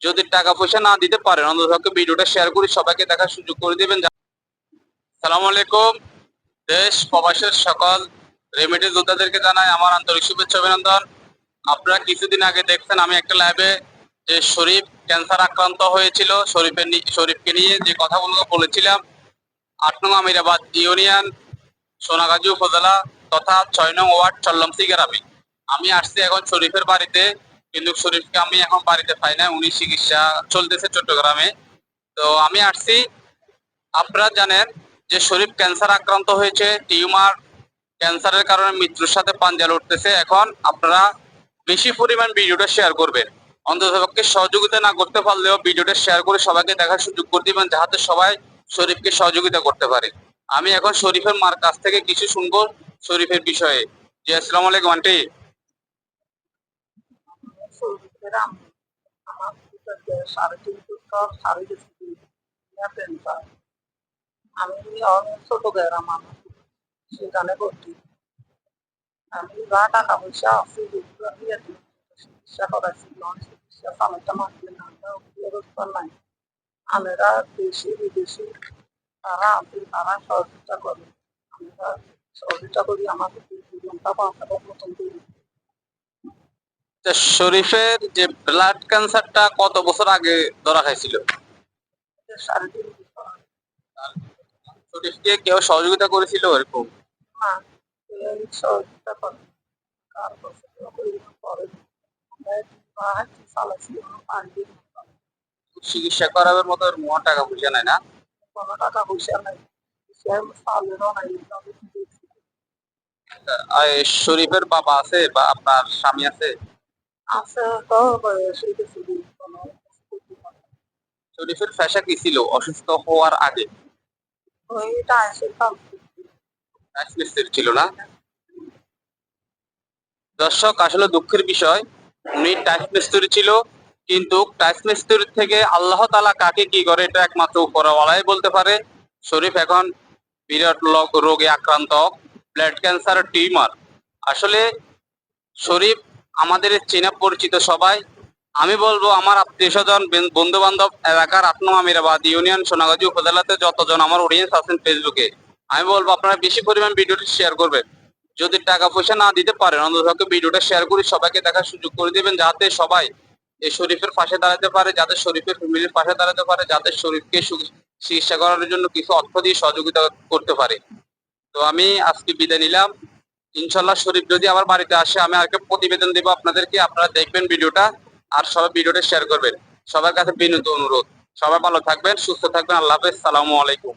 যদি টাকা পয়সা না দিতে পারেন অন্তত ভিডিওটা শেয়ার করে সবাইকে দেখার সুযোগ করে দিবেন। সালামু আলাইকুম। দেশ প্রবাসের সকল রেমিডি যোদ্ধাদেরকে জানাই আমার আন্তরিক শুভেচ্ছা অভিনন্দন। আপনারা কিছুদিন আগে দেখছেন আমি একটা লাইভে যে শরীফ ক্যান্সার আক্রান্ত হয়েছিল, শরীফকে নিয়ে যে কথাগুলো বলেছিলাম ৮ নং আমিরাবাদ ইউনিয়ন সোনাগাজী উপজেলা তথা ৬ নং ওয়ার্ড চল্লমসি গ্রামে আমি আসছি এখন শরীফের বাড়িতে। কিন্তু শরীফকে আমি এখন বাড়িতে পাই না, উনি চিকিৎসা চলতেছে চট্টগ্রামে। তো আমি আসছি, আপনারা জানেন যে শরীফ ক্যান্সার আক্রান্ত হয়েছে, টিউমার ক্যান্সারের কারণে মৃত্যুর সাথে পাঞ্জা লড়তেছে। এখন আপনারা বেশি পরিমাণ ভিডিওটা শেয়ার করবেন, অন্ততপক্ষে সহযোগিতা না করতে পারলেও ভিডিওটা শেয়ার করে সবাইকে দেখার সুযোগ করে দিবেন, যাতে সবাই শরীফকে সহযোগিতা করতে পারে। আমি এখন শরীফের মার কাছ থেকে কিছু শুনবো শরীফের বিষয়ে। জি আসসালামু আলাইকুম আন্টি। আমি ছোট গ্রাম আমার সেখানে ভর্তি। আমি যা টাকা পয়সা আছে চিকিৎসা করাইছি, চিকিৎসা চালাতে মারবে না, ব্যবস্থা নাই। আমরা দেশি বিদেশি তারা আছে, তারা সহযোগিতা করে। আমরা সহযোগিতা করি, আমাদের জীবনটা বাঁচানোর মতন করি। শরীফের যে ব্লাড ক্যান্সারটা কত বছর আগে ধরা খাইছিল? 3.5 বছর। শরীফকে কেউ সহযোগিতা করেছিল এরকম? না, এই সহযোগিতা করে কার পরে চালাচ্ছি পারবি চিকিৎসা করার মতো মহা টাকা পয়সা নাই না? কোনো টাকা পয়সা নাই, চালেরও নাই। আর শরীফের বাবা আছে বা আপনার স্বামী আছে? আছে তো, বয়স হয়ে গেছে। শরীফের পেশা কি ছিল অসুস্থ হওয়ার আগে? ওইটা আছে রাজমিস্ত্রি ছিল না? দর্শক, আসলে দুঃখের বিষয়, উনি টাইলস মিস্ত্রি ছিল, কিন্তু টাইলস মিস্ত্রি থেকে আল্লাহ তাআলা কাকে কি করে এটা একমাত্র উপরওয়ালাই বলতে পারে। শরীফ এখন বিরাট রোগে আক্রান্ত, ব্লাড ক্যান্সার, টিউমার। আসলে শরীফ আমাদের চেনা পরিচিত সবাই। আমি বলবো আমার আত্মীয় স্বজন, বন্ধু বান্ধব, এলাকার ৮ নং আমিরাবাদ ইউনিয়ন সোনাগাজী উপজেলাতে যতজন আমার অডিয়েন্স আছেন ফেসবুকে, আমি বলবো আপনারা বেশি পরিমাণ ভিডিওটি শেয়ার করবেন। যদি টাকা পয়সা না দিতে পারেন অন্তত ভিডিওটা শেয়ার করে সবাইকে দেখার সুযোগ করে দিবেন, যাতে সবাই এই শরীফের পাশে দাঁড়াতে পারে, যাতে শরীফের ফ্যামিলির পাশে দাঁড়াতে পারে, যাতে শরীফকে চিকিৎসা করার জন্য কিছু অর্থ দিয়ে সহযোগিতা করতে পারে। তো আমি আজকে বিদায় নিলাম। ইনশাল্লাহ শরীফ যদি আমার বাড়িতে আসে আমি আরেকটা প্রতিবেদন দেবো আপনাদেরকে, আপনারা দেখবেন ভিডিওটা আর সবাই ভিডিওটা শেয়ার করবেন। সবার কাছে বিনীত অনুরোধ, সবাই ভালো থাকবেন, সুস্থ থাকবেন। আল্লাহ হাফেজ, সালামু আলাইকুম।